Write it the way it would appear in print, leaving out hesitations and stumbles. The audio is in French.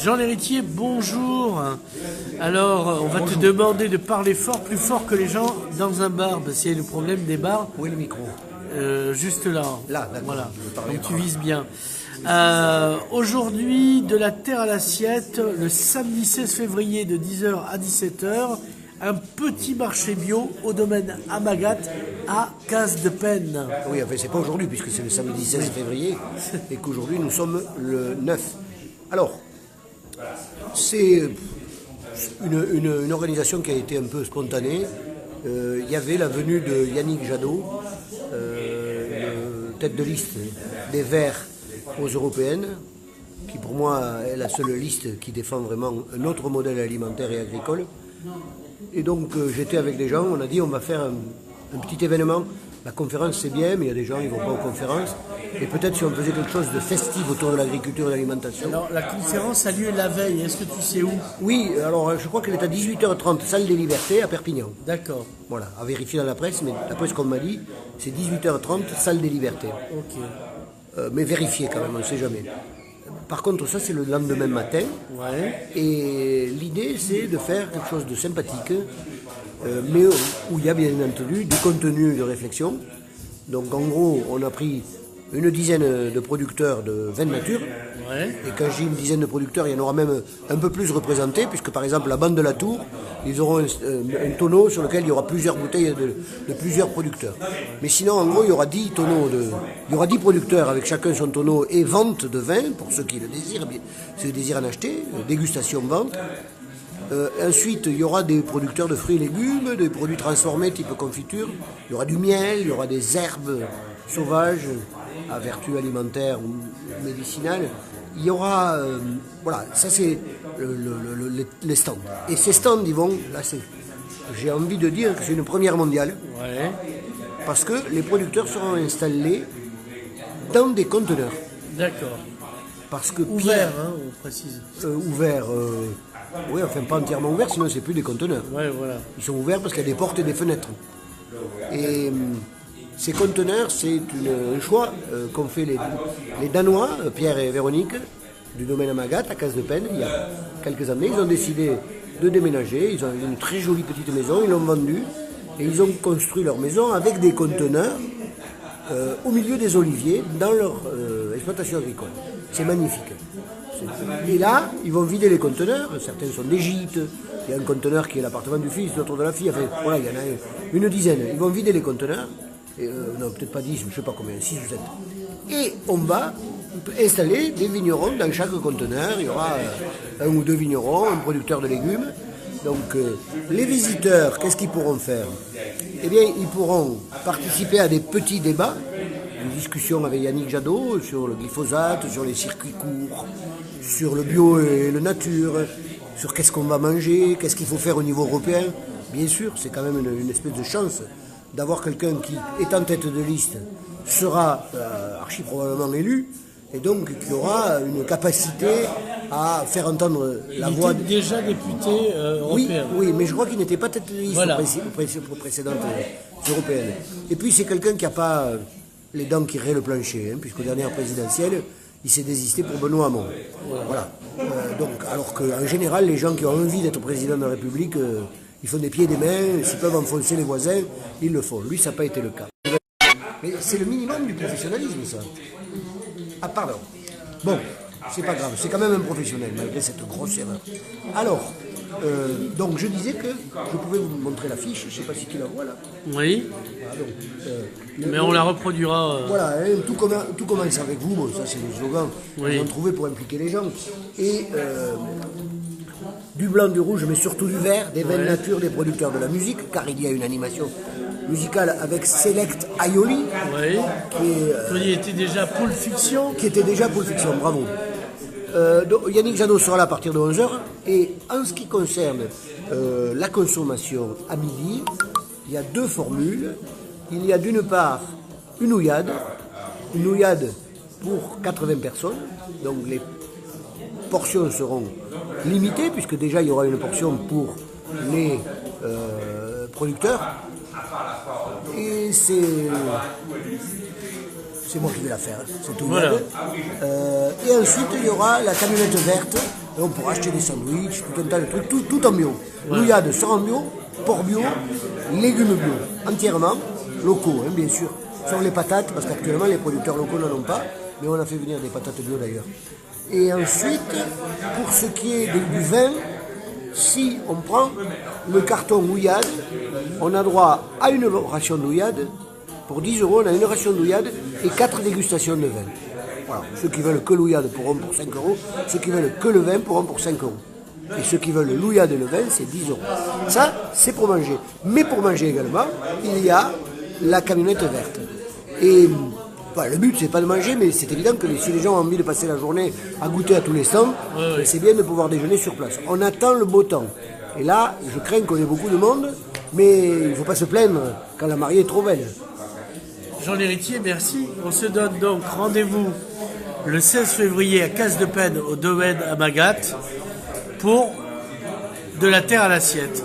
Jean l'héritier, bonjour. Alors, on va te demander de parler fort, plus fort que les gens dans un bar. C'est le problème des bars. Où est le micro? Juste là. Là, d'accord. Voilà. Donc tu vises bien. Aujourd'hui, de la terre à l'assiette, le samedi 16 février de 10h à 17h, un petit marché bio au domaine Amagat à Casse-de-Peine. Oui, enfin, c'est pas aujourd'hui puisque c'est le samedi 16 février et qu'aujourd'hui nous sommes le 9. Alors, c'est une organisation qui a été un peu spontanée. Il y avait la venue de Yannick Jadot, tête de liste des Verts aux Européennes, qui pour moi est la seule liste qui défend vraiment un autre modèle alimentaire et agricole. Et donc j'étais avec des gens, on a dit on va faire un petit événement. La conférence c'est bien, mais il y a des gens qui ne vont pas aux conférences. Et peut-être si on faisait quelque chose de festif autour de l'agriculture et de l'alimentation. Alors la conférence a lieu la veille, est-ce que tu sais où? Oui, alors je crois qu'elle est à 18h30, salle des Libertés à Perpignan. D'accord. Voilà, à vérifier dans la presse, mais d'après ce qu'on m'a dit, c'est 18h30, salle des Libertés. Ok. Mais vérifier quand même, on ne sait jamais. Par contre, ça c'est le lendemain matin. Ouais. Et l'idée c'est de faire quelque chose de sympathique, mais où il y a bien entendu du contenu de réflexion. Donc en gros, on a pris une dizaine de producteurs de vins de nature. Ouais. Et quand je dis une dizaine de producteurs, il y en aura même un peu plus représentés, puisque par exemple la bande de la Tour, ils auront un tonneau sur lequel il y aura plusieurs bouteilles de plusieurs producteurs. Mais sinon, en gros, il y aura 10 tonneaux il y aura 10 producteurs avec chacun son tonneau et vente de vin, pour ceux qui le désirent, ceux qui désirent en acheter, dégustation, vente. Ensuite, il y aura des producteurs de fruits et légumes, des produits transformés type confiture. Il y aura du miel, il y aura des herbes sauvages à vertu alimentaire ou médicinale. Il y aura, voilà, ça c'est les stands. Et ces stands, ils vont, là j'ai envie de dire que c'est une première mondiale. Ouais. Parce que les producteurs seront installés dans des conteneurs. D'accord. Parce que Ouvert, hein, on précise. Ouvert, oui, enfin pas entièrement ouvert, sinon c'est plus des conteneurs. Ouais, voilà. Ils sont ouverts parce qu'il y a des portes et des fenêtres. Et ces conteneurs, c'est un choix qu'ont fait les Danois, Pierre et Véronique, du domaine Amagat, à Casse-de-Peine, il y a quelques années. Ils ont décidé de déménager, ils ont une très jolie petite maison, ils l'ont vendue, et ils ont construit leur maison avec des conteneurs au milieu des oliviers, dans leur exploitation agricole. C'est magnifique. Et là, ils vont vider les conteneurs, certains sont d'Égypte, il y a un conteneur qui est l'appartement du fils, l'autre de la fille, enfin voilà, il y en a une dizaine. Ils vont vider les conteneurs, non peut-être pas 10, je ne sais pas combien, 6 ou 7. Et on va installer des vignerons dans chaque conteneur, il y aura un ou deux vignerons, un producteur de légumes. Donc les visiteurs, qu'est-ce qu'ils pourront faire? Eh bien, ils pourront participer à des petits débats, une discussion avec Yannick Jadot sur le glyphosate, sur les circuits courts, sur le bio et le nature, sur qu'est-ce qu'on va manger, qu'est-ce qu'il faut faire au niveau européen. Bien sûr, c'est quand même une espèce de chance d'avoir quelqu'un qui est en tête de liste, sera archi probablement élu, et donc qui aura une capacité à faire entendre la voix. Il était déjà député européen. Oui, mais je crois qu'il n'était pas tête de liste Voilà. aux précédentes européennes. Et puis c'est quelqu'un qui n'a pas les dents qui raient le plancher, hein, puisqu'aux dernières présidentielles, il s'est désisté pour Benoît Hamon. Voilà. Donc, alors qu'en général, les gens qui ont envie d'être président de la République, ils font des pieds et des mains, s'ils peuvent enfoncer les voisins, ils le font. Lui, ça n'a pas été le cas. Mais c'est le minimum du professionnalisme, ça. Ah, pardon. Bon, c'est pas grave, c'est quand même un professionnel, malgré cette grosse erreur. Alors, donc je disais que je pouvais vous montrer l'affiche, je ne sais pas si tu la vois là. Oui. Voilà, donc, Mais on la reproduira. Voilà, hein, tout commence avec vous, bon, ça c'est le slogan Oui. qu'on a trouvé pour impliquer les gens. Et du blanc, du rouge, mais surtout du vert, des vins de nature, des producteurs de la musique, car il y a une animation musicale avec Select Aioli, Oui. qui était déjà Pulp Fiction. était déjà Pulp Fiction, bravo. Donc, Yannick Jadot sera là à partir de 11h. Et en ce qui concerne la consommation à midi, il y a deux formules. Il y a d'une part une nouillade pour 80 personnes. Donc les portions seront limitées, puisque déjà il y aura une portion pour les producteurs. Et c'est c'est moi qui vais la faire, c'est tout. Voilà. Et ensuite, il y aura la camionnette verte, et on pourra acheter des sandwichs, tout un tas de trucs, tout en bio. Louillade sera en bio, porc bio, légumes bio, entièrement, locaux, hein, bien sûr. Sauf les patates, parce qu'actuellement, les producteurs locaux n'en ont pas, mais on a fait venir des patates bio d'ailleurs. Et ensuite, pour ce qui est du vin, si on prend le carton Louillade, on a droit à une ration de Louillade. Pour 10 euros, on a une ration de Louillade et 4 dégustations de vin. Voilà. Ceux qui veulent que Louillade pourront pour 5 euros. Ceux qui veulent que le vin pourront pour 5 euros. Et ceux qui veulent le Louillade et le vin, c'est 10 euros. Ça, c'est pour manger. Mais pour manger également, il y a la camionnette verte. Et le but, c'est pas de manger, mais c'est évident que si les gens ont envie de passer la journée à goûter à tous les stands, c'est bien de pouvoir déjeuner sur place. On attend le beau temps. Et là, je crains qu'on ait beaucoup de monde, mais il ne faut pas se plaindre quand la mariée est trop belle. Jean l'Héritier, merci. On se donne donc rendez-vous le 16 février à Casse-de-Pène au domaine Amagat pour de la terre à l'assiette.